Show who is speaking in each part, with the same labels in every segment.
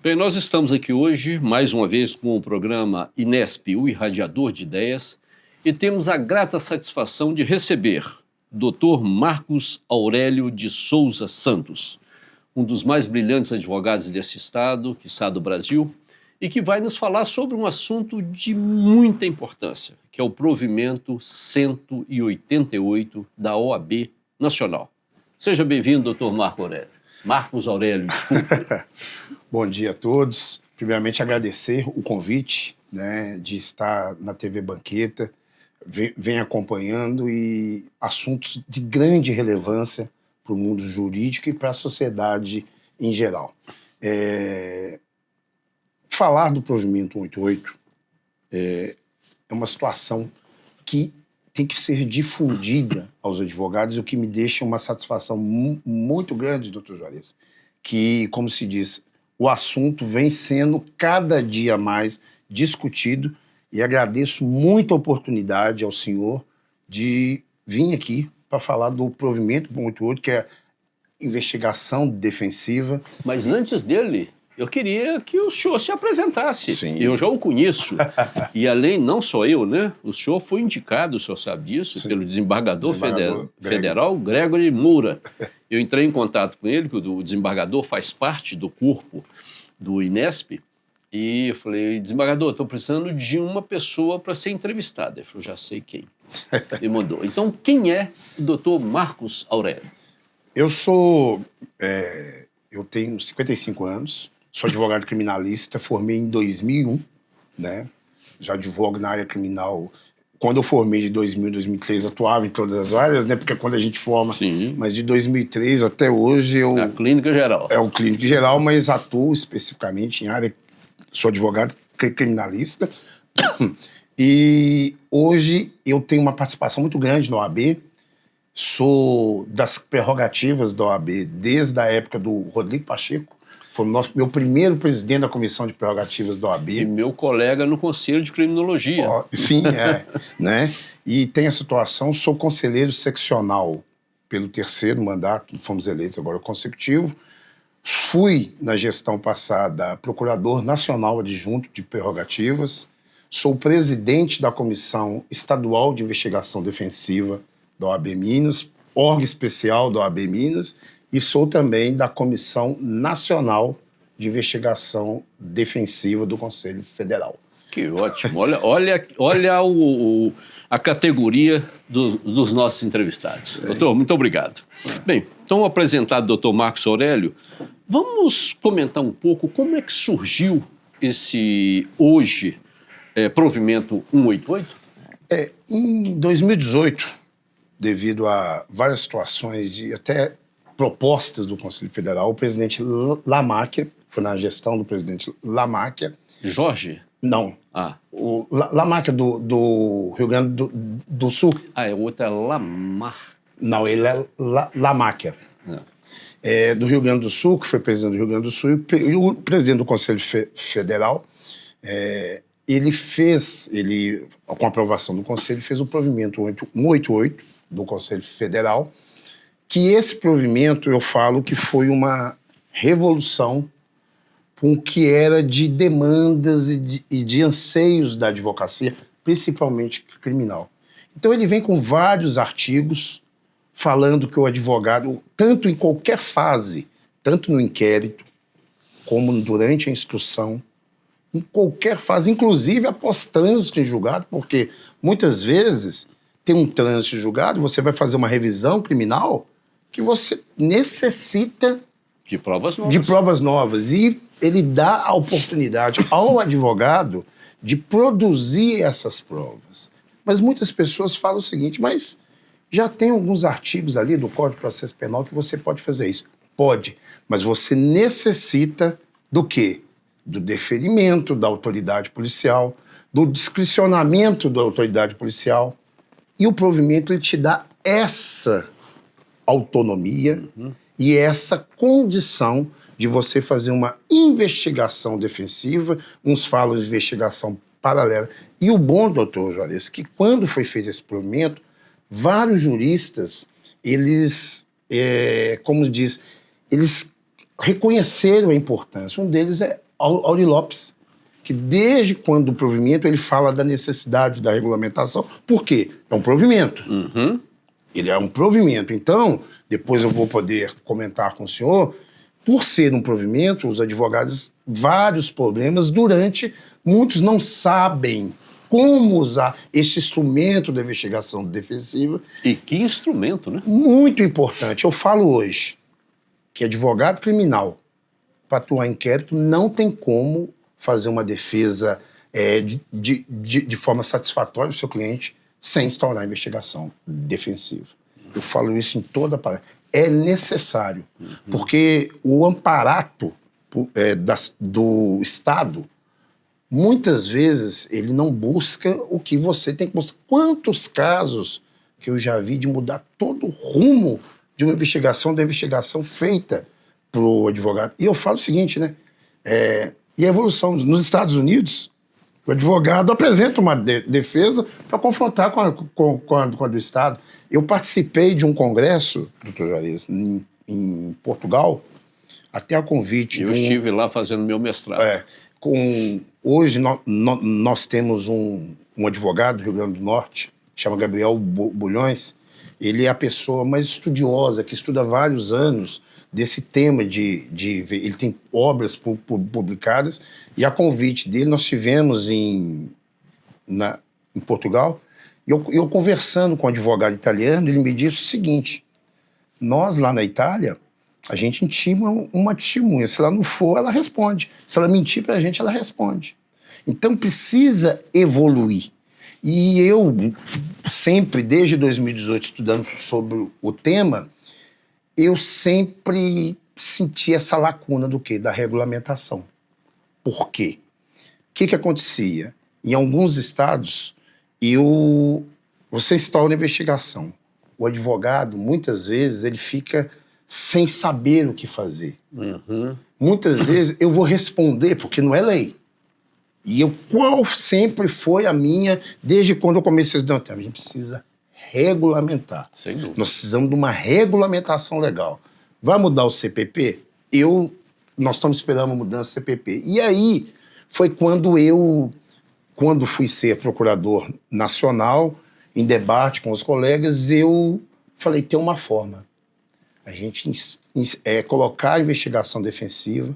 Speaker 1: Bem, nós estamos aqui hoje, mais uma vez, com o programa Inesp, o Irradiador de Ideias, e temos a grata satisfação de receber Dr. Marcos Aurélio de Souza Santos, um dos mais brilhantes advogados desse estado, quiçá do Brasil, e que vai nos falar sobre um assunto de muita importância, que é o provimento 188 da OAB Nacional. Seja bem-vindo, Dr. Marcos Aurélio, desculpe.
Speaker 2: Bom dia a todos. Primeiramente, agradecer o convite, né, de estar na TV Banqueta, vem acompanhando e assuntos de grande relevância para o mundo jurídico e para a sociedade em geral. Falar do provimento 188 é uma situação que tem que ser difundida aos advogados, o que me deixa uma satisfação muito grande, doutor Juarez, que, como se diz, o assunto vem sendo cada dia mais discutido e agradeço muito a oportunidade ao senhor de vir aqui para falar do provimento 188, que é investigação defensiva.
Speaker 1: Mas antes dele, eu queria que o senhor se apresentasse.
Speaker 2: Sim.
Speaker 1: Eu já o conheço. E além, não só eu, né? O senhor foi indicado, o senhor sabe disso,
Speaker 2: Sim,
Speaker 1: pelo desembargador
Speaker 2: Desembargador
Speaker 1: federal Gregory Moura. Eu entrei em contato com ele, que o desembargador faz parte do corpo do Inesp, e eu falei, desembargador, estou precisando de uma pessoa para ser entrevistada. Ele falou, já sei quem. E mandou. Então, quem é o doutor Marcos Aurélio?
Speaker 2: Eu tenho 55 anos, sou advogado criminalista, formei em 2001, né? Já advogo na área criminal. Quando eu formei de 2000 a 2003, atuava em todas as áreas, né? Porque quando a gente forma,
Speaker 1: sim,
Speaker 2: mas de 2003 até hoje eu...
Speaker 1: É a clínica geral.
Speaker 2: É o clínico geral, mas atuo especificamente em área... Sou advogado criminalista e hoje eu tenho uma participação muito grande na OAB, sou das prerrogativas da OAB desde a época do Rodrigo Pacheco, foi meu primeiro presidente da Comissão de Prerrogativas da OAB.
Speaker 1: E meu colega no Conselho de Criminologia.
Speaker 2: Sim, né? E tem a situação, sou conselheiro seccional pelo 3º mandato, fomos eleitos agora consecutivo. Fui, na gestão passada, procurador nacional adjunto de prerrogativas. Sou presidente da Comissão Estadual de Investigação Defensiva da OAB Minas, órgão especial da OAB Minas, e sou também da Comissão Nacional de Investigação Defensiva do Conselho Federal.
Speaker 1: Que ótimo. Olha a categoria dos nossos entrevistados. Doutor, muito obrigado. Bem, então apresentado o doutor Marcos Aurélio, vamos comentar um pouco como é que surgiu esse, hoje, provimento 188?
Speaker 2: Em 2018, devido a várias situações de até propostas do Conselho Federal, o presidente Lamáquia, foi na gestão do presidente Lamáquia.
Speaker 1: Jorge?
Speaker 2: Não. O Lamáquia do Rio Grande do Sul.
Speaker 1: O outro é Lamar.
Speaker 2: Não, ele é Lamáquia. Do Rio Grande do Sul, que foi presidente do Rio Grande do Sul, e o presidente do Conselho Federal, ele, com a aprovação do Conselho, fez o provimento 188 do Conselho Federal, que esse provimento, eu falo que foi uma revolução com o que era de demandas e de anseios da advocacia, principalmente criminal. Então ele vem com vários artigos falando que o advogado, tanto em qualquer fase, tanto no inquérito, como durante a instrução, em qualquer fase, inclusive após trânsito em julgado, porque muitas vezes tem um trânsito em julgado, você vai fazer uma revisão criminal que você necessita
Speaker 1: de provas novas.
Speaker 2: De provas novas. E ele dá a oportunidade ao advogado de produzir essas provas. Mas muitas pessoas falam o seguinte, mas já tem alguns artigos ali do Código de Processo Penal que você pode fazer isso. Pode, mas você necessita do quê? Do deferimento da autoridade policial, do discricionamento da autoridade policial. E o provimento ele te dá essa autonomia e essa condição de você fazer uma investigação defensiva, uns falam de investigação paralela. E o bom, doutor Juarez, que quando foi feito esse provimento, vários juristas, eles, como diz, eles reconheceram a importância. Um deles é Auri Lopes, que desde quando o provimento ele fala da necessidade da regulamentação. Por quê? É um provimento.
Speaker 1: Uhum.
Speaker 2: Ele é um provimento. Então, depois eu vou poder comentar com o senhor, por ser um provimento, os advogados, vários problemas muitos não sabem como usar esse instrumento da investigação defensiva.
Speaker 1: E que instrumento, né?
Speaker 2: Muito importante. Eu falo hoje que advogado criminal, para atuar em inquérito, não tem como fazer uma defesa de forma satisfatória para o seu cliente sem instaurar a investigação defensiva. Eu falo isso em toda a palestra. É necessário, porque o amparato do Estado, muitas vezes, ele não busca o que você tem que buscar. Quantos casos que eu já vi de mudar todo o rumo de uma investigação, da investigação feita pro advogado. E eu falo o seguinte, né? E a evolução nos Estados Unidos, o advogado apresenta uma defesa para confrontar com a do Estado. Eu participei de um congresso, doutor Juarez, em Portugal, até a convite.
Speaker 1: Eu estive lá fazendo meu mestrado.
Speaker 2: Hoje nós temos um advogado do Rio Grande do Norte, chama Gabriel Bulhões. Ele é a pessoa mais estudiosa, que estuda há vários anos desse tema ele tem obras publicadas, e a convite dele nós tivemos em Portugal, e eu conversando com um advogado italiano, ele me disse o seguinte: nós lá na Itália, a gente intima uma testemunha, se ela não for, ela responde, se ela mentir pra gente, ela responde. Então precisa evoluir. E eu sempre, desde 2018, estudando sobre o tema, eu sempre senti essa lacuna do quê? Da regulamentação. Por quê? O que acontecia? Em alguns estados, você instaura a investigação. O advogado, muitas vezes, ele fica sem saber o que fazer.
Speaker 1: Uhum.
Speaker 2: Muitas vezes eu vou responder, porque não é lei. E qual sempre foi a minha, desde quando eu comecei a estudar, a gente precisa regulamentar.
Speaker 1: Sem dúvida.
Speaker 2: Nós precisamos de uma regulamentação legal. Vai mudar o CPP? Nós estamos esperando uma mudança do CPP. E aí foi quando fui ser procurador nacional, em debate com os colegas, eu falei, tem uma forma. A gente colocar a investigação defensiva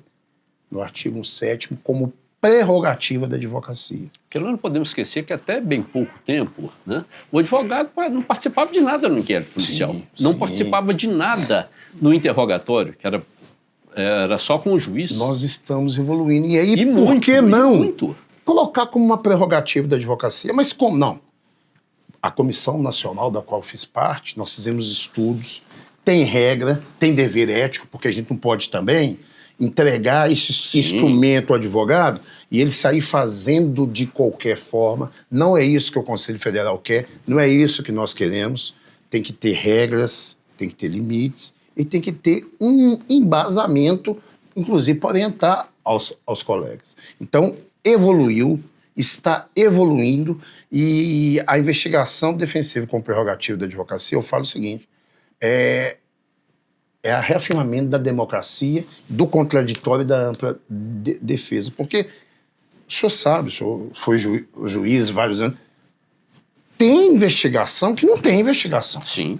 Speaker 2: no artigo 7º como prerrogativa da advocacia.
Speaker 1: Porque nós não podemos esquecer que até bem pouco tempo, né, o advogado não participava de nada no inquérito policial. Não participava de nada no interrogatório, que era só com o juiz.
Speaker 2: Nós estamos evoluindo. E aí, por
Speaker 1: muito,
Speaker 2: que não
Speaker 1: muito
Speaker 2: colocar como uma prerrogativa da advocacia? Mas como não? A Comissão Nacional, da qual fiz parte, nós fizemos estudos, tem regra, tem dever ético, porque a gente não pode também entregar esse instrumento ao advogado e ele sair fazendo de qualquer forma. Não é isso que o Conselho Federal quer, não é isso que nós queremos. Tem que ter regras, tem que ter limites e tem que ter um embasamento, inclusive para orientar aos colegas. Então, evoluiu, está evoluindo, e a investigação defensiva com prerrogativa da advocacia, eu falo o seguinte, é a reafirmamento da democracia, do contraditório e da ampla defesa. Porque o senhor sabe, o senhor foi juiz vários anos, tem investigação que não tem investigação.
Speaker 1: Sim.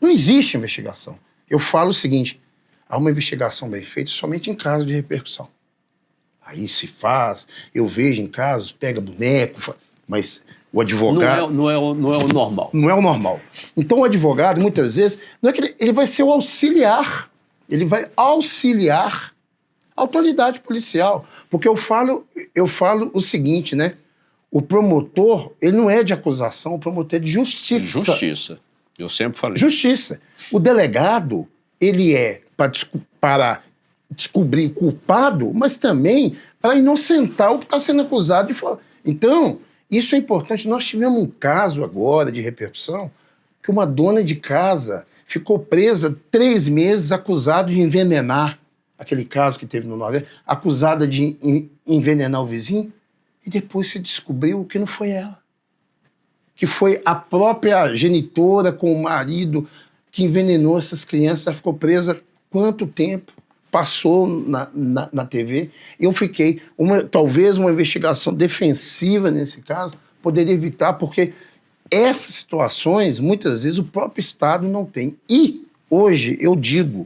Speaker 2: Não existe investigação. Eu falo o seguinte, há uma investigação bem feita somente em casos de repercussão. Aí se faz, eu vejo em casos, pega boneco, mas o advogado...
Speaker 1: Não é o normal.
Speaker 2: Não é o normal. Então o advogado, muitas vezes, não é que ele vai ser o auxiliar. Ele vai auxiliar a autoridade policial. Porque eu falo o seguinte, né? O promotor, ele não é de acusação, o promotor é de justiça.
Speaker 1: Justiça. Eu sempre falei.
Speaker 2: Justiça. O delegado, ele é para descobrir culpado, mas também para inocentar o que está sendo acusado de forma... Então... Isso é importante. Nós tivemos um caso agora de repercussão que uma dona de casa ficou presa 3 meses acusada de envenenar, aquele caso que teve no Nordeste, acusada de envenenar o vizinho, e depois se descobriu que não foi ela. Que foi a própria genitora com o marido que envenenou essas crianças. Ela ficou presa quanto tempo? passou na TV. Eu fiquei, talvez uma investigação defensiva nesse caso, poderia evitar, porque essas situações, muitas vezes, o próprio Estado não tem. E, hoje, eu digo,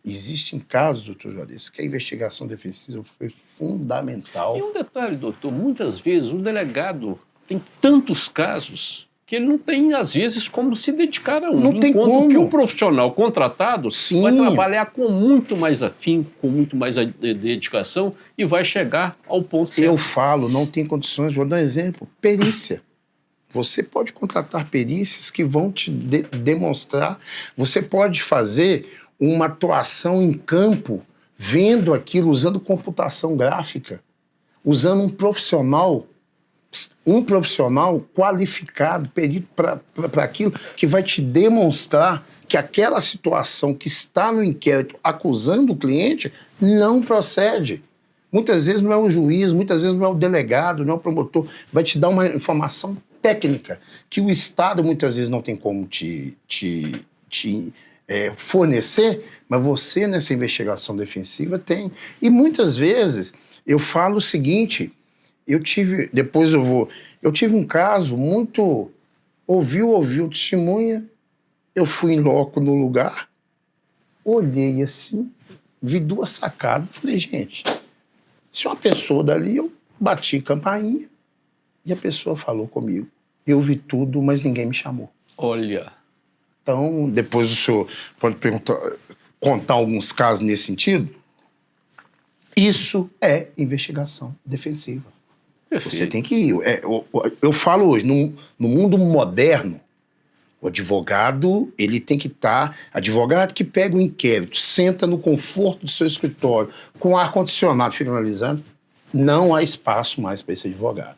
Speaker 2: existem casos, doutor Juarez, que a investigação defensiva foi fundamental.
Speaker 1: E um detalhe, doutor, muitas vezes o delegado tem tantos casos que ele não tem, às vezes, como se dedicar a um.
Speaker 2: Não tem como.
Speaker 1: Que um profissional contratado
Speaker 2: Sim.
Speaker 1: vai trabalhar com muito mais afinco, com muito mais dedicação e vai chegar ao ponto certo.
Speaker 2: Eu falo, não tem condições. Vou dar um exemplo. Perícia. Você pode contratar perícias que vão te demonstrar. Você pode fazer uma atuação em campo, vendo aquilo, usando computação gráfica, usando um profissional qualificado, perito para aquilo, que vai te demonstrar que aquela situação que está no inquérito acusando o cliente não procede. Muitas vezes não é o juiz, muitas vezes não é o delegado, não é o promotor, vai te dar uma informação técnica que o Estado muitas vezes não tem como te fornecer, mas você nessa investigação defensiva tem. E muitas vezes eu falo o seguinte... Eu tive um caso muito... Ouviu testemunha, eu fui em loco no lugar, olhei assim, vi duas sacadas, falei, gente, se uma pessoa dali, eu bati campainha e a pessoa falou comigo. Eu vi tudo, mas ninguém me chamou.
Speaker 1: Olha...
Speaker 2: Então, depois o senhor pode contar alguns casos nesse sentido. Isso é investigação defensiva.
Speaker 1: Perfeito.
Speaker 2: Você tem que ir. Eu falo hoje, no mundo moderno, o advogado, ele tem que estar... Advogado que pega o inquérito, senta no conforto do seu escritório, com ar-condicionado, fica analisando, não há espaço mais para esse advogado.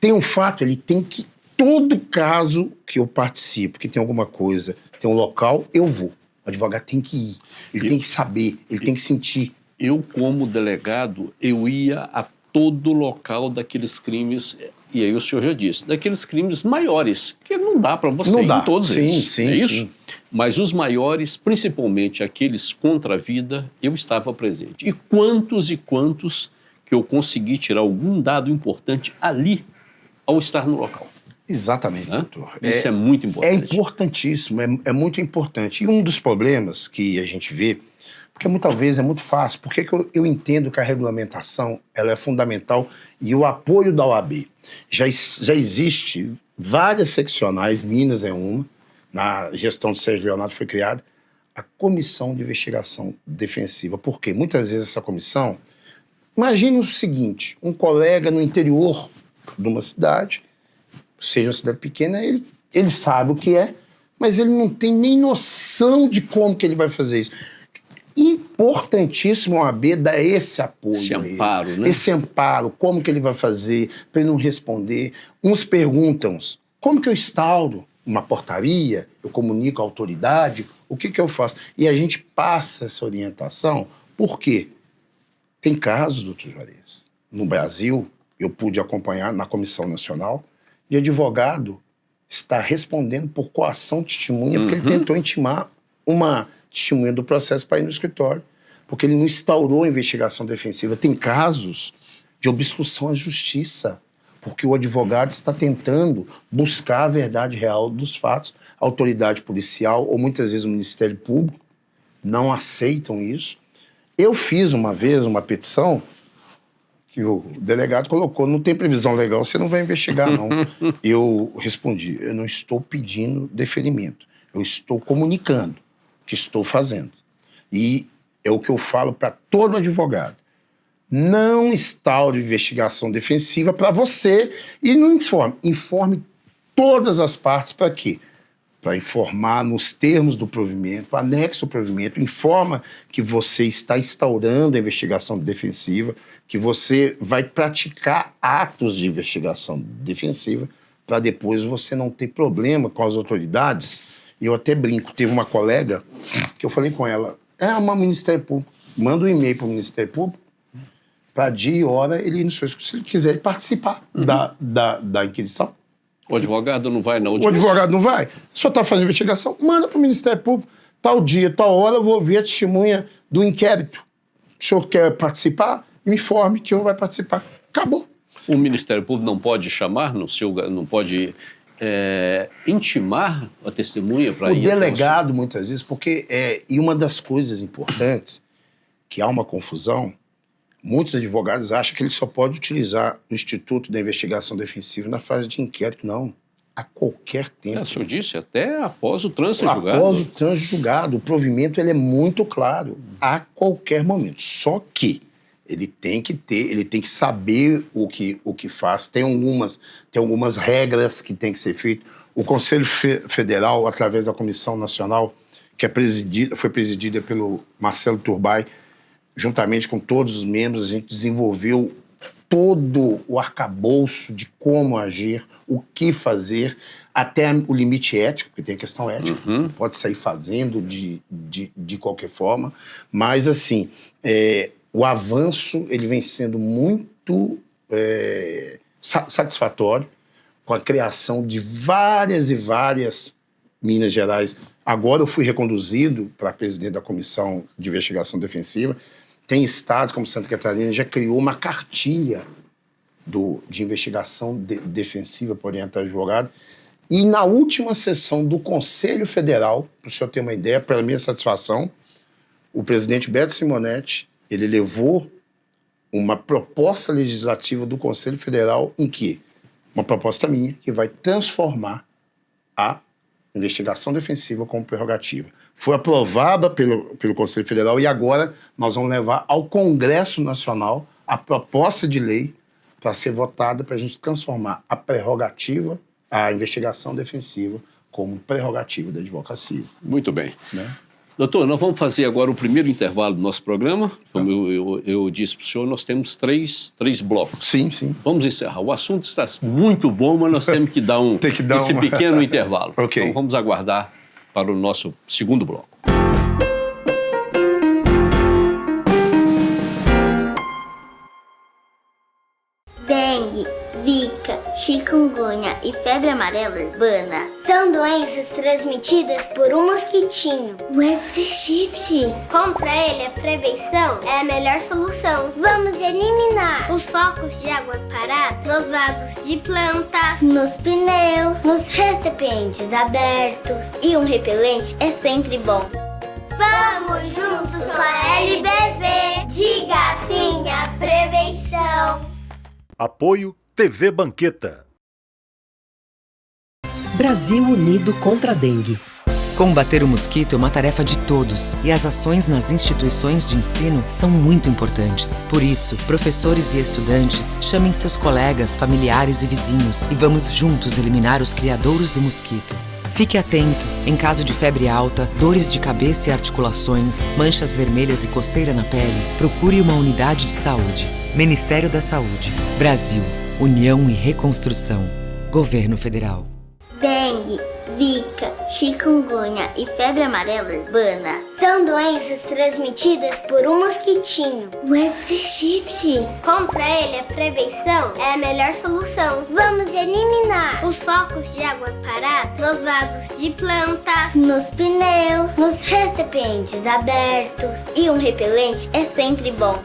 Speaker 2: Tem um fato, ele tem que... Todo caso que eu participo, que tem alguma coisa, tem um local, eu vou. O advogado tem que ir, ele tem que saber, ele tem que sentir.
Speaker 1: Eu, como delegado, eu ia a todo local daqueles crimes, e aí o senhor já disse, daqueles crimes maiores, que não dá para você ir em todos eles.
Speaker 2: Sim,
Speaker 1: é isso?
Speaker 2: Sim.
Speaker 1: Mas os maiores, principalmente aqueles contra a vida, eu estava presente. E quantos que eu consegui tirar algum dado importante ali, ao estar no local.
Speaker 2: Exatamente, doutor.
Speaker 1: Isso é muito importante.
Speaker 2: É importantíssimo, é muito importante. E um dos problemas que a gente vê, porque muitas vezes é muito fácil, porque eu entendo que a regulamentação ela é fundamental e o apoio da OAB. Já existe várias seccionais, Minas é uma, na gestão do Sérgio Leonardo foi criada, a Comissão de Investigação Defensiva. Por quê? Muitas vezes essa comissão... Imagina o seguinte, um colega no interior de uma cidade, seja uma cidade pequena, ele sabe o que é, mas ele não tem nem noção de como que ele vai fazer isso. Importantíssimo a OAB dar esse apoio.
Speaker 1: Esse amparo, né?
Speaker 2: Esse amparo, como que ele vai fazer, para ele não responder. Uns perguntam, como que eu instauro uma portaria, eu comunico à autoridade, o que eu faço? E a gente passa essa orientação, por quê? Tem casos, doutor Juarez, no Brasil, eu pude acompanhar na Comissão Nacional, de advogado está respondendo por coação de testemunha, porque ele tentou intimar uma testemunha do processo para ir no escritório, porque ele não instaurou a investigação defensiva. Tem casos de obstrução à justiça, porque o advogado está tentando buscar a verdade real dos fatos. A autoridade policial, ou muitas vezes o Ministério Público, não aceitam isso. Eu fiz uma vez uma petição que o delegado colocou, não tem previsão legal, você não vai investigar, não. Eu respondi, eu não estou pedindo deferimento, eu estou comunicando o que estou fazendo. E é o que eu falo para todo advogado. Não instaure investigação defensiva para você e não informe. Informe todas as partes para quê? Para informar nos termos do provimento, anexo ao provimento, informa que você está instaurando a investigação defensiva, que você vai praticar atos de investigação defensiva, para depois você não ter problema com as autoridades. Eu até brinco, teve uma colega que eu falei com ela, uma Ministério Público, manda um e-mail para o Ministério Público, para dia e hora ele ir no seu escritório, se ele quiser ele participar da inquisição.
Speaker 1: O advogado não vai, não.
Speaker 2: O advogado não vai? Só está fazendo investigação? Manda para o Ministério Público. tal dia, tal hora, eu vou ouvir a testemunha do inquérito. O senhor quer participar? Me informe que eu vou participar. Acabou.
Speaker 1: O Ministério Público não pode chamar, não pode intimar a testemunha para ir?
Speaker 2: O delegado, muitas vezes, porque... E uma das coisas importantes, que há uma confusão, muitos advogados acham que ele só pode utilizar o Instituto da Investigação Defensiva na fase de inquérito. Não. A qualquer tempo.
Speaker 1: O senhor disse, até após o trânsito julgado.
Speaker 2: Após o trânsito julgado. O provimento ele é muito claro. A qualquer momento. Só que ele tem que saber o que faz. Tem algumas regras que tem que ser feitas. O Conselho Federal, através da Comissão Nacional, que foi presidida pelo Marcelo Turbay, juntamente com todos os membros, a gente desenvolveu todo o arcabouço de como agir, o que fazer, até o limite ético, porque tem a questão ética, não pode sair fazendo de qualquer forma, mas assim, o avanço ele vem sendo muito satisfatório, com a criação de várias e várias Minas Gerais. Agora eu fui reconduzido para presidente da Comissão de Investigação Defensiva. Tem estado, como Santa Catarina, já criou uma cartilha de investigação defensiva por orientar advogado. E na última sessão do Conselho Federal, para o senhor ter uma ideia, para minha satisfação, o presidente Beto Simonetti, ele levou uma proposta legislativa do Conselho Federal em que, uma proposta minha, que vai transformar a investigação defensiva como prerrogativa. Foi aprovada pelo Conselho Federal e agora nós vamos levar ao Congresso Nacional a proposta de lei para ser votada para a gente transformar a prerrogativa, a investigação defensiva, como prerrogativa da advocacia.
Speaker 1: Muito bem.
Speaker 2: Né?
Speaker 1: Doutor, nós vamos fazer agora o primeiro intervalo do nosso programa. Como eu disse para o senhor, nós temos três blocos.
Speaker 2: Sim, sim.
Speaker 1: Vamos encerrar. O assunto está muito bom, mas nós temos que dar esse pequeno intervalo.
Speaker 2: Okay.
Speaker 1: Então vamos aguardar para o nosso segundo bloco.
Speaker 3: Dengue, zika, chikungunya e febre amarela urbana são doenças transmitidas por um mosquitinho, o Aedes aegypti. Contra ele, a prevenção é a melhor solução. Vamos eliminar os focos de água parada nos vasos de planta, nos pneus, nos recipientes abertos. E um repelente é sempre bom. Vamos juntos com a LBV. Diga sim à prevenção.
Speaker 4: Apoio TV Banqueta.
Speaker 5: Brasil unido contra a dengue.
Speaker 6: Combater o mosquito é uma tarefa de todos e as ações nas instituições de ensino são muito importantes. Por isso, professores e estudantes chamem seus colegas, familiares e vizinhos e vamos juntos eliminar os criadouros do mosquito. Fique atento. Em caso de febre alta, dores de cabeça e articulações, manchas vermelhas e coceira na pele, procure uma unidade de saúde. Ministério da Saúde. Brasil. União e Reconstrução. Governo Federal.
Speaker 3: Dengue, zika, chikungunya e febre amarela urbana são doenças transmitidas por um mosquitinho, o Aedes aegypti. Contra ele, a prevenção é a melhor solução. Vamos eliminar os focos de água parada nos vasos de planta, nos pneus, nos recipientes abertos. E um repelente é sempre bom.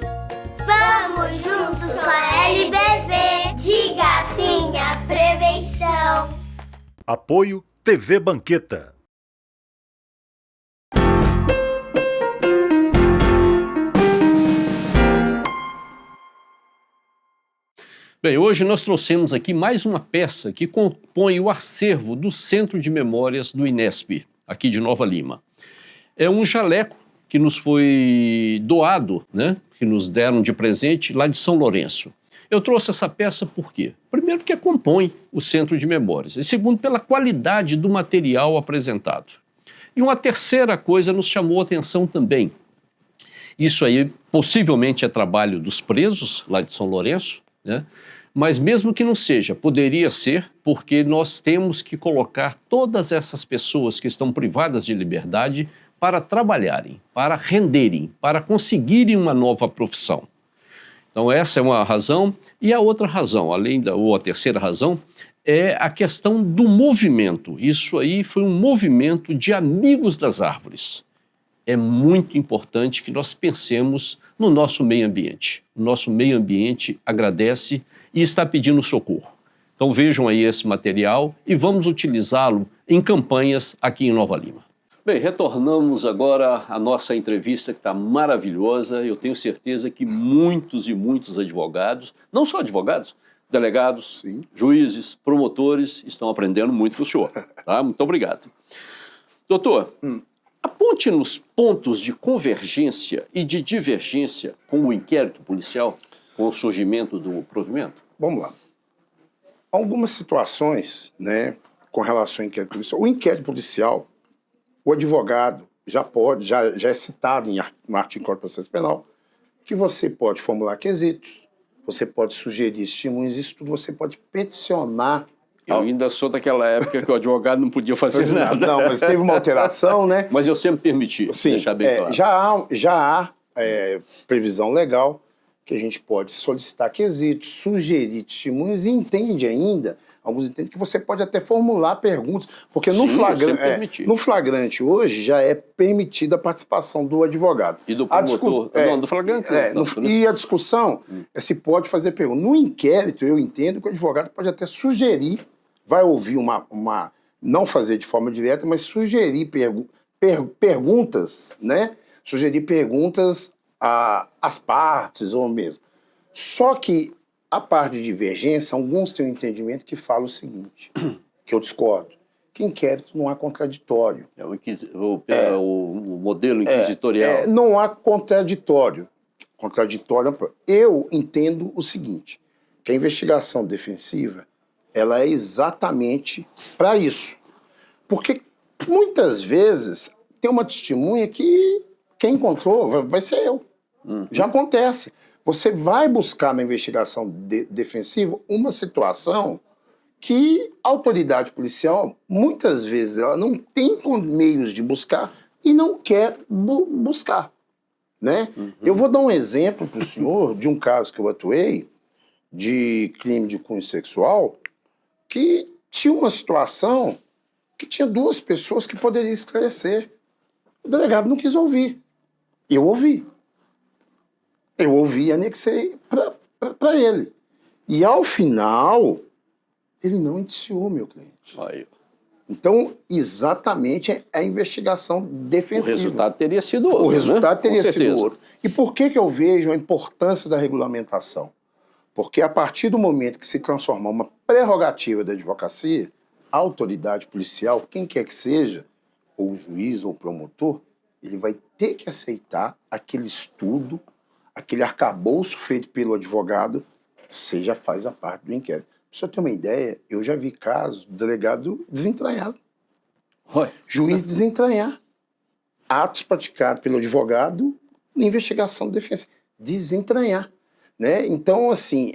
Speaker 3: Vamos juntos com a LBV. Diga sim à prevenção.
Speaker 4: Apoio TV Banqueta.
Speaker 1: Bem, hoje nós trouxemos aqui mais uma peça que compõe o acervo do Centro de Memórias do INESP, aqui de Nova Lima. É um jaleco que nos foi doado, né, que nos deram de presente lá de São Lourenço. Eu trouxe essa peça por quê? Primeiro, porque compõe o Centro de Memórias. E segundo, pela qualidade do material apresentado. E uma terceira coisa nos chamou a atenção também. Isso aí possivelmente é trabalho dos presos lá de São Lourenço, né? Mas mesmo que não seja, poderia ser, porque nós temos que colocar todas essas pessoas que estão privadas de liberdade para trabalharem, para renderem, para conseguirem uma nova profissão. Então essa é uma razão, e a outra razão, ou a terceira razão, é a questão do movimento. Isso aí foi um movimento de amigos das árvores. é muito importante que nós pensemos no nosso meio ambiente. O nosso meio ambiente agradece e está pedindo socorro. Então vejam aí esse material e vamos utilizá-lo em campanhas aqui em Nova Lima. Bem, retornamos agora à nossa entrevista que está maravilhosa. Eu tenho certeza que muitos e muitos advogados, não só advogados, delegados,
Speaker 2: Sim.
Speaker 1: juízes, promotores, estão aprendendo muito com o senhor. Tá? Muito obrigado. Doutor, aponte-nos pontos de convergência e de divergência com o inquérito policial, com o surgimento do provimento.
Speaker 2: Vamos lá. Algumas situações, né, com relação ao inquérito policial. O inquérito policial, o advogado já é citado no artigo do Código de Processo Penal, que você pode formular quesitos, você pode sugerir estímulos, isso tudo você pode peticionar.
Speaker 1: Eu ainda sou daquela época que o advogado não podia fazer nada.
Speaker 2: Não, mas teve uma alteração, né?
Speaker 1: Mas eu sempre permiti,
Speaker 2: Sim,
Speaker 1: deixar bem claro.
Speaker 2: já há previsão legal que a gente pode solicitar quesitos, sugerir testemunhas e entende ainda, alguns entendem que você pode até formular perguntas, porque
Speaker 1: Sim,
Speaker 2: no flagrante hoje já é permitida a participação do advogado.
Speaker 1: E do promotor? Não, do flagrante.
Speaker 2: E a discussão é se pode fazer pergunta. No inquérito, eu entendo que o advogado pode até sugerir, vai ouvir não fazer de forma direta, mas sugerir perguntas, né? Sugerir perguntas às partes ou mesmo. Só que a parte de divergência, alguns têm um entendimento que fala o seguinte, que eu discordo, que inquérito não há contraditório.
Speaker 1: O modelo inquisitorial.
Speaker 2: Não há contraditório. Eu entendo o seguinte, que a investigação defensiva, ela é exatamente para isso. Porque muitas vezes tem uma testemunha que quem encontrou vai ser eu. Já acontece. Você vai buscar na investigação defensiva uma situação que a autoridade policial, muitas vezes, ela não tem meios de buscar e não quer buscar. Né? Eu vou dar um exemplo para o senhor de um caso que eu atuei de crime de cunho sexual que tinha uma situação que tinha duas pessoas que poderiam esclarecer. O delegado não quis ouvir. Eu ouvi e anexei para ele. E ao final, ele não indiciou meu cliente.
Speaker 1: Aí.
Speaker 2: Então, exatamente é a investigação defensiva.
Speaker 1: O resultado teria sido outro.
Speaker 2: O resultado teria
Speaker 1: Com
Speaker 2: sido
Speaker 1: certeza.
Speaker 2: outro. E por que eu vejo a importância da regulamentação? Porque a partir do momento que se transformar uma prerrogativa da advocacia, a autoridade policial, quem quer que seja, ou o juiz ou o promotor, ele vai ter que aceitar aquele estudo, aquele arcabouço feito pelo advogado, seja faz a parte do inquérito. Pra você ter uma ideia, eu já vi casos do delegado desentranhado. Juiz desentranhar. Atos praticados pelo advogado na investigação de defesa. Desentranhar. Né? Então, assim,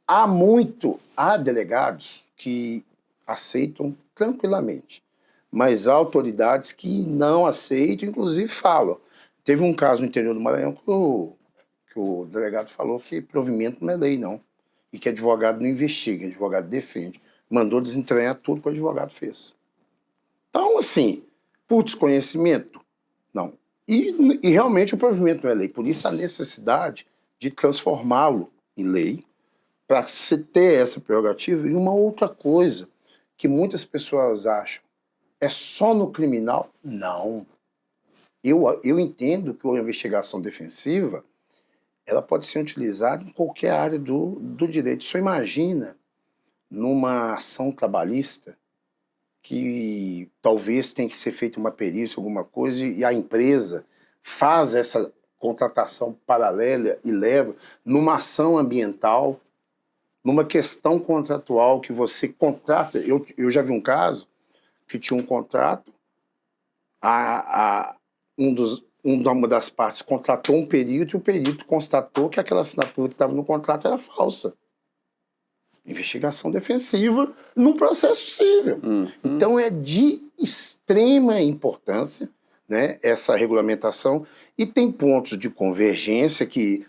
Speaker 2: há delegados que aceitam tranquilamente, mas há autoridades que não aceitam, inclusive falam. Teve um caso no interior do Maranhão que o delegado falou que provimento não é lei, não. E que advogado não investiga, advogado defende. Mandou desentranhar tudo que o advogado fez. Então, assim, por desconhecimento, não. E realmente o provimento não é lei. Por isso a necessidade de transformá-lo em lei para se ter essa prerrogativa. E uma outra coisa que muitas pessoas acham, é só no criminal? Não. Eu entendo que a investigação defensiva ela pode ser utilizada em qualquer área do direito. Você imagina numa ação trabalhista que talvez tenha que ser feita uma perícia, alguma coisa, e a empresa faz essa contratação paralela e leva numa ação ambiental, numa questão contratual que você contrata. Eu já vi um caso que tinha um contrato, uma das partes contratou um perito e o perito constatou que aquela assinatura que estava no contrato era falsa. Investigação defensiva num processo civil. Então é de extrema importância, né, essa regulamentação, e tem pontos de convergência que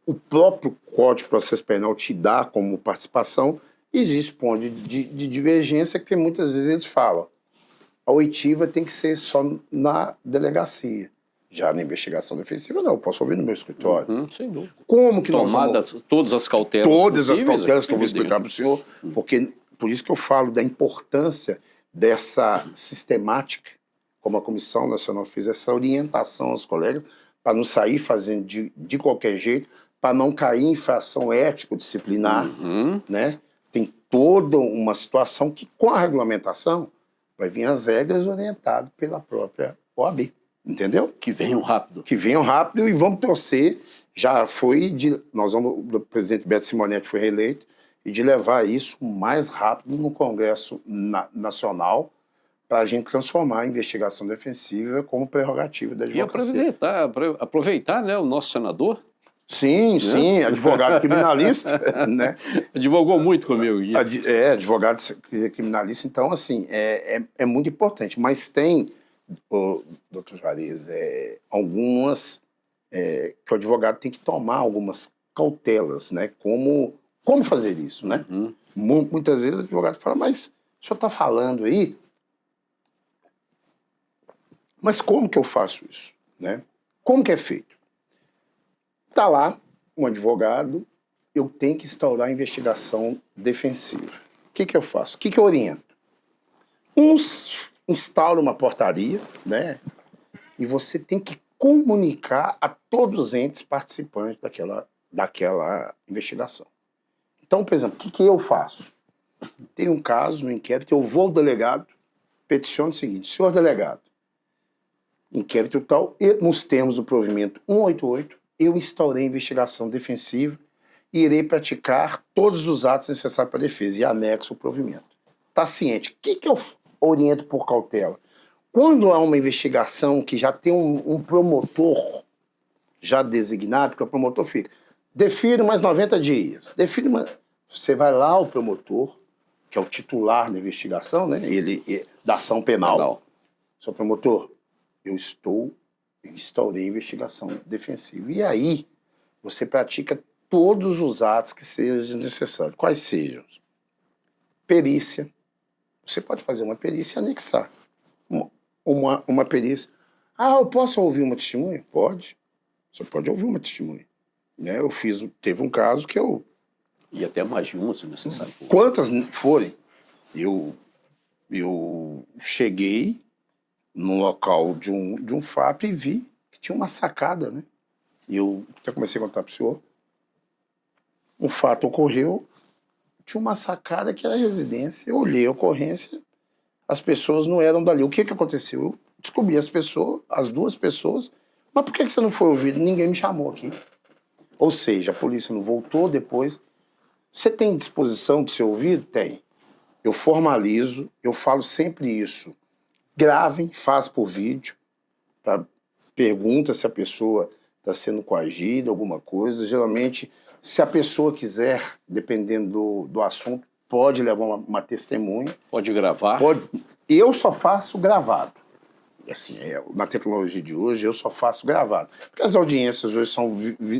Speaker 2: o próprio Código de Processo Penal te dá como participação, e existe ponto de divergência que muitas vezes eles falam, a oitiva tem que ser só na delegacia. Já na investigação defensiva, não, eu posso ouvir no meu escritório.
Speaker 1: Sem dúvida.
Speaker 2: Como que nós
Speaker 1: Tomadas
Speaker 2: vamos...
Speaker 1: todas as cautelas
Speaker 2: Todas as
Speaker 1: possíveis,
Speaker 2: cautelas que eu vou
Speaker 1: evidente.
Speaker 2: explicar para o senhor, porque por isso que eu falo da importância dessa sistemática, como a Comissão Nacional fez, essa orientação aos colegas, para não sair fazendo de qualquer jeito, para não cair em infração ético-disciplinar, né? Tem toda uma situação que, com a regulamentação, vai vir as regras orientadas pela própria OAB, entendeu?
Speaker 1: Que venham rápido.
Speaker 2: Que venham rápido e vamos torcer. Já foi, o presidente Beto Simonetti foi reeleito, e de levar isso o mais rápido no Congresso Nacional, para a gente transformar a investigação defensiva como prerrogativa da
Speaker 1: E
Speaker 2: advocacia. aproveitar,
Speaker 1: né, o nosso senador.
Speaker 2: Sim, sim, advogado criminalista, né?
Speaker 1: Advogou muito comigo aqui.
Speaker 2: Advogado criminalista, então, assim, é muito importante. Mas tem, doutor Juarez, algumas que o advogado tem que tomar algumas cautelas, né? Como fazer isso, né? Muitas vezes o advogado fala, mas o senhor está falando aí, mas como que eu faço isso, né? Como que é feito? Está lá um advogado, eu tenho que instaurar a investigação defensiva. O que eu faço? O que eu oriento? Uns instauram uma portaria, né? E você tem que comunicar a todos os entes participantes daquela investigação. Então, por exemplo, o que eu faço? Tem um caso, um inquérito, eu vou ao delegado, peticiono o seguinte: senhor delegado, inquérito tal, nos termos do provimento 188, eu instaurei investigação defensiva e irei praticar todos os atos necessários para a defesa e anexo o provimento. Está ciente? O que eu oriento por cautela? Quando há uma investigação que já tem um promotor já designado, que o promotor fica, define mais 90 dias, você vai lá ao promotor, que é o titular da investigação, né? Da ação penal. Seu promotor, eu instaurei investigação defensiva. E aí, você pratica todos os atos que sejam necessários. Quais sejam? Perícia. Você pode fazer uma perícia e anexar. Uma perícia. Ah, eu posso ouvir uma testemunha? Pode. Você pode ouvir uma testemunha. Né? Teve um caso que eu...
Speaker 1: E até mais de uma, se necessário.
Speaker 2: Quantas forem, eu cheguei no local de um fato e vi que tinha uma sacada, né? E eu até comecei a contar para o senhor. Um fato ocorreu, tinha uma sacada que era residência. Eu olhei a ocorrência, as pessoas não eram dali. O que aconteceu? Eu descobri as duas pessoas, mas por que você não foi ouvido? Ninguém me chamou aqui. Ou seja, a polícia não voltou depois. Você tem disposição de ser ouvido? Tem. Eu formalizo, eu falo sempre isso. Gravem, faz por vídeo, pergunta se a pessoa está sendo coagida, alguma coisa. Geralmente, se a pessoa quiser, dependendo do assunto, pode levar uma testemunha.
Speaker 1: Pode gravar?
Speaker 2: Pode. Eu só faço gravado. Assim, na tecnologia de hoje, eu só faço gravado. Porque as audiências hoje são,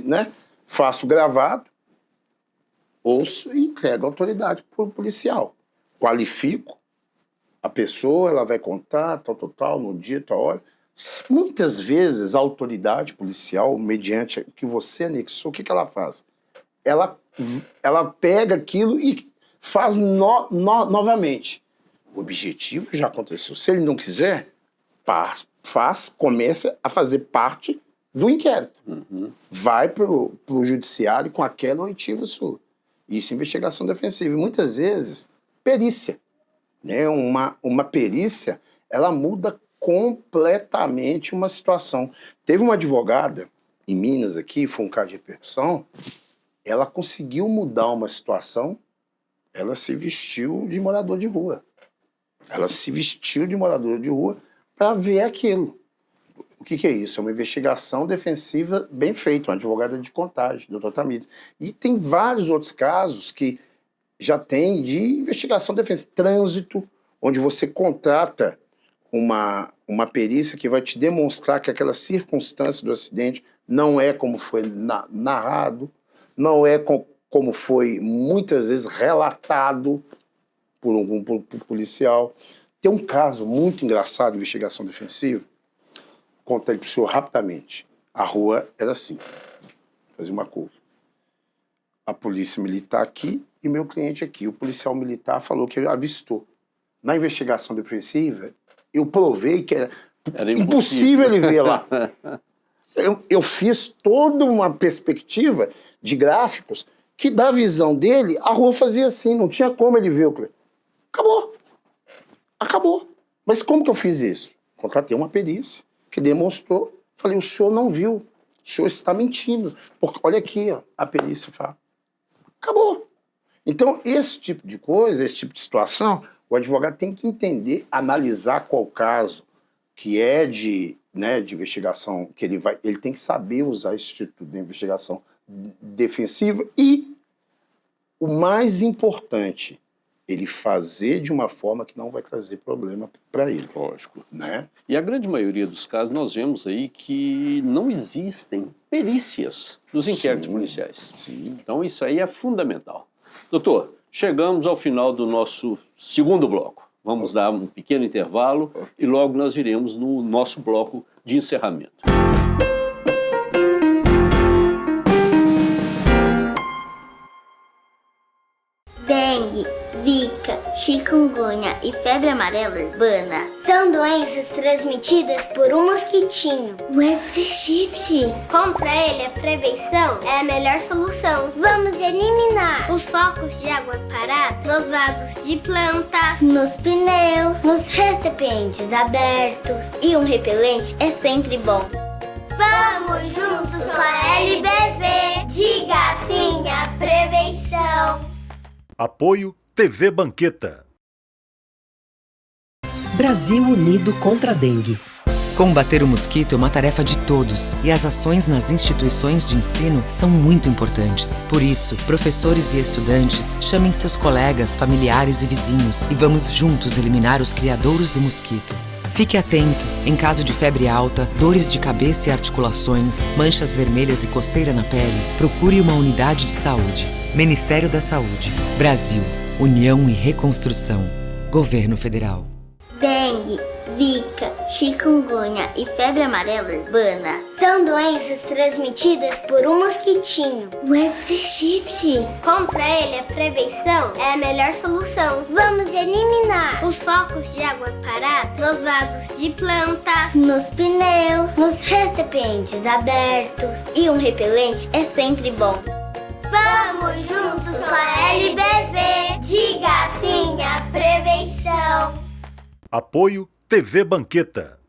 Speaker 2: né? Faço gravado, ouço e entrego à autoridade policial. Qualifico a pessoa, ela vai contar, tal, no dia, tal hora. Muitas vezes a autoridade policial, mediante o que você anexou, o que ela faz? Ela pega aquilo e faz novamente. O objetivo já aconteceu. Se ele não quiser, começa a fazer parte do inquérito. Vai para o judiciário com aquela oitiva sua. Isso é investigação defensiva. E muitas vezes, perícia. Né? Uma perícia, ela muda completamente uma situação. Teve uma advogada em Minas aqui, foi um caso de repercussão, ela conseguiu mudar uma situação, ela se vestiu de morador de rua. Ela se vestiu de morador de rua para ver aquilo. O que é isso? É uma investigação defensiva bem feita, uma advogada de contagem, doutor Tamires. E tem vários outros casos que já tem de investigação defensiva. Trânsito, onde você contrata uma perícia que vai te demonstrar que aquela circunstância do acidente não é como foi narrado, não é como foi muitas vezes relatado por algum policial. Tem um caso muito engraçado de investigação defensiva. Conta ele para o senhor rapidamente. A rua era assim, fazia uma curva. A polícia militar aqui e meu cliente aqui. O policial militar falou que ele avistou. Na investigação defensiva, eu provei que era impossível ele ver lá. Eu fiz toda uma perspectiva de gráficos que, da visão dele, a rua fazia assim, não tinha como ele ver o cliente. Acabou. Acabou. Mas como que eu fiz isso? Contratei uma perícia que demonstrou. Falei, o senhor não viu. O senhor está mentindo. Porque, olha aqui, ó, a perícia fala. Acabou. Então, esse tipo de coisa, esse tipo de situação, o advogado tem que entender, analisar qual caso que é de investigação, que ele tem que saber usar esse tipo de investigação defensiva e, o mais importante, ele fazer de uma forma que não vai trazer problema para ele.
Speaker 1: Lógico.
Speaker 2: Né?
Speaker 1: E a grande maioria dos casos nós vemos aí que não existem perícias nos inquéritos policiais.
Speaker 2: Sim.
Speaker 1: Então isso aí é fundamental. Doutor, chegamos ao final do nosso segundo bloco. Vamos dar um pequeno intervalo e logo nós viremos no nosso bloco de encerramento.
Speaker 3: Dengue, zika, chikungunya e febre amarela urbana são doenças transmitidas por um mosquitinho, o Aedes aegypti. Contra ele, a prevenção é a melhor solução. Vamos eliminar os focos de água parada nos vasos de plantas, nos pneus, nos recipientes abertos. E um repelente é sempre bom. Vamos juntos com a LBV. Diga sim à prevenção.
Speaker 4: Apoio TV Banqueta.
Speaker 5: Brasil unido contra a dengue.
Speaker 6: Combater o mosquito é uma tarefa de todos e as ações nas instituições de ensino são muito importantes. Por isso, professores e estudantes chamem seus colegas, familiares e vizinhos e vamos juntos eliminar os criadouros do mosquito. Fique atento. Em caso de febre alta, dores de cabeça e articulações, manchas vermelhas e coceira na pele, procure uma unidade de saúde. Ministério da Saúde. Brasil. União e Reconstrução. Governo Federal.
Speaker 3: Dengue, zika, chikungunya e febre amarela urbana são doenças transmitidas por um mosquitinho, o Aedes aegypti. Contra ele, a prevenção é a melhor solução. Vamos eliminar os focos de água parada nos vasos de plantas, nos pneus, nos recipientes abertos. E um repelente é sempre bom. Vamos juntos com a LBV. Diga sim à prevenção.
Speaker 4: Apoio TV Banqueta.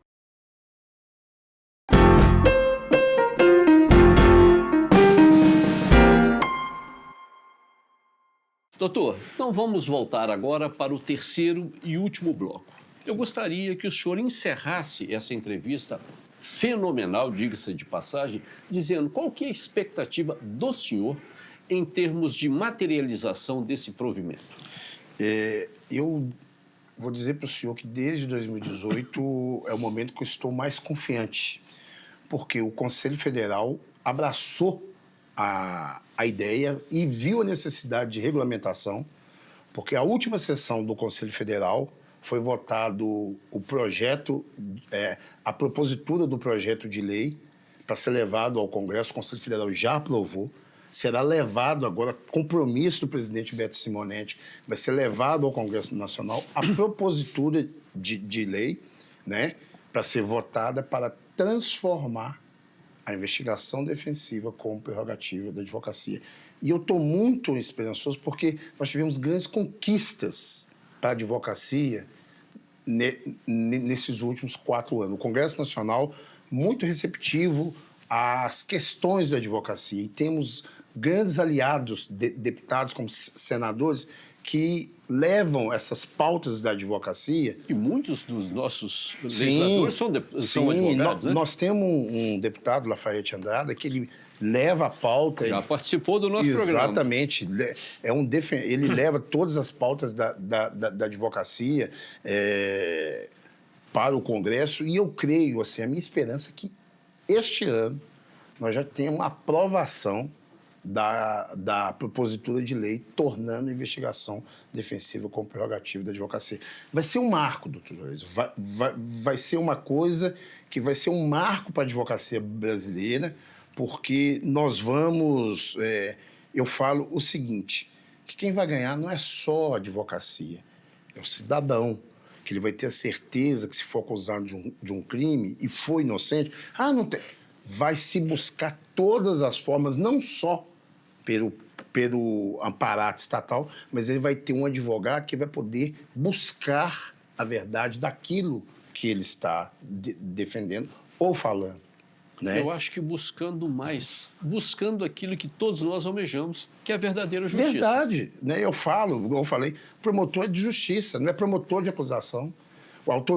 Speaker 1: Doutor, então vamos voltar agora para o terceiro e último bloco. Eu gostaria que o senhor encerrasse essa entrevista fenomenal, diga-se de passagem, dizendo qual que é a expectativa do senhor em termos de materialização desse provimento.
Speaker 2: Eu vou dizer para o senhor que desde 2018 é o momento que eu estou mais confiante, porque o Conselho Federal abraçou a ideia e viu a necessidade de regulamentação, porque a última sessão do Conselho Federal foi votado o projeto, a propositura do projeto de lei para ser levado ao Congresso. O Conselho Federal já aprovou. Será levado agora, compromisso do presidente Beto Simonetti, vai ser levado ao Congresso Nacional a propositura de lei, né, para ser votada para transformar a investigação defensiva como prerrogativa da advocacia. E eu estou muito esperançoso porque nós tivemos grandes conquistas para a advocacia nesses últimos 4 anos. O Congresso Nacional muito receptivo às questões da advocacia e temos grandes aliados, deputados como senadores, que levam essas pautas da advocacia.
Speaker 1: E muitos dos nossos legisladores são advogados, né?
Speaker 2: Nós temos um deputado, Lafayette Andrada, que ele leva a pauta...
Speaker 1: Já participou do nosso programa.
Speaker 2: Exatamente. Ele leva todas as pautas da advocacia para o Congresso e eu creio, assim, a minha esperança é que este ano nós já tenhamos uma aprovação da propositura de lei tornando a investigação defensiva como prerrogativa da advocacia. Vai ser um marco, doutor Juarez. Vai ser uma coisa que vai ser um marco para a advocacia brasileira, porque nós vamos... eu falo o seguinte, que quem vai ganhar não é só a advocacia, é o cidadão, que ele vai ter a certeza que se for acusado de um crime e for inocente, não tem... Vai se buscar todas as formas, não só pelo aparato estatal, mas ele vai ter um advogado que vai poder buscar a verdade daquilo que ele está defendendo ou falando. Né?
Speaker 1: Eu acho que buscando mais, buscando aquilo que todos nós almejamos, que é a verdadeira justiça.
Speaker 2: Verdade. Né? Eu falei, promotor de justiça, não é promotor de acusação.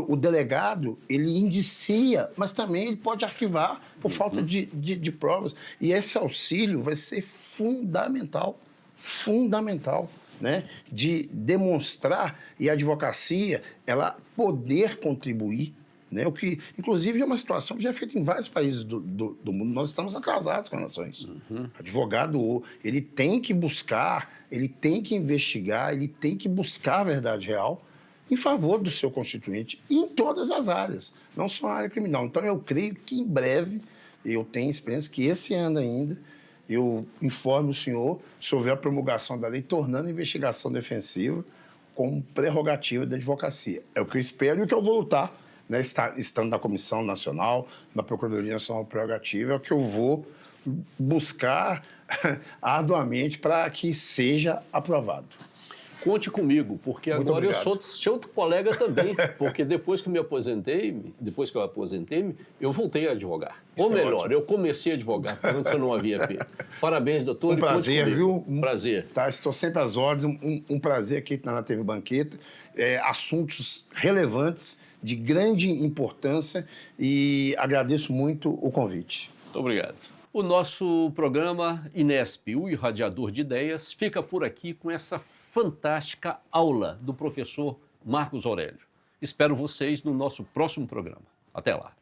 Speaker 2: O delegado, ele indicia, mas também ele pode arquivar por falta de provas. E esse auxílio vai ser fundamental, né? De demonstrar, e a advocacia, ela poder contribuir, né? O que, inclusive, é uma situação que já é feita em vários países do mundo. Nós estamos atrasados com relação a isso. Advogado, ele tem que buscar, ele tem que investigar, ele tem que buscar a verdade real em favor do seu constituinte, e em todas as áreas, não só na área criminal. Então, eu creio que, em breve, eu tenho experiência que esse ano ainda, eu informo o senhor se houver a promulgação da lei, tornando a investigação defensiva como prerrogativa da advocacia. É o que eu espero e o que eu vou lutar, né, estando na Comissão Nacional, na Procuradoria Nacional Prerrogativa, é o que eu vou buscar arduamente para que seja aprovado.
Speaker 1: Conte comigo, porque
Speaker 2: Muito
Speaker 1: agora
Speaker 2: obrigado.
Speaker 1: eu sou seu colega também, porque depois que eu aposentei-me, eu voltei a advogar.
Speaker 2: Isso
Speaker 1: Ou
Speaker 2: é
Speaker 1: melhor,
Speaker 2: ótimo.
Speaker 1: eu comecei a advogar, antes eu não havia feito. Parabéns, doutor.
Speaker 2: Um prazer, viu?
Speaker 1: Prazer.
Speaker 2: Tá, estou sempre às ordens. Um prazer aqui na TV Banqueta. Assuntos relevantes, de grande importância, e agradeço muito o convite.
Speaker 1: Muito obrigado. O nosso programa Inesp, o Irradiador de Ideias, fica por aqui com essa fantástica aula do professor Marcos Aurélio. Espero vocês no nosso próximo programa. Até lá.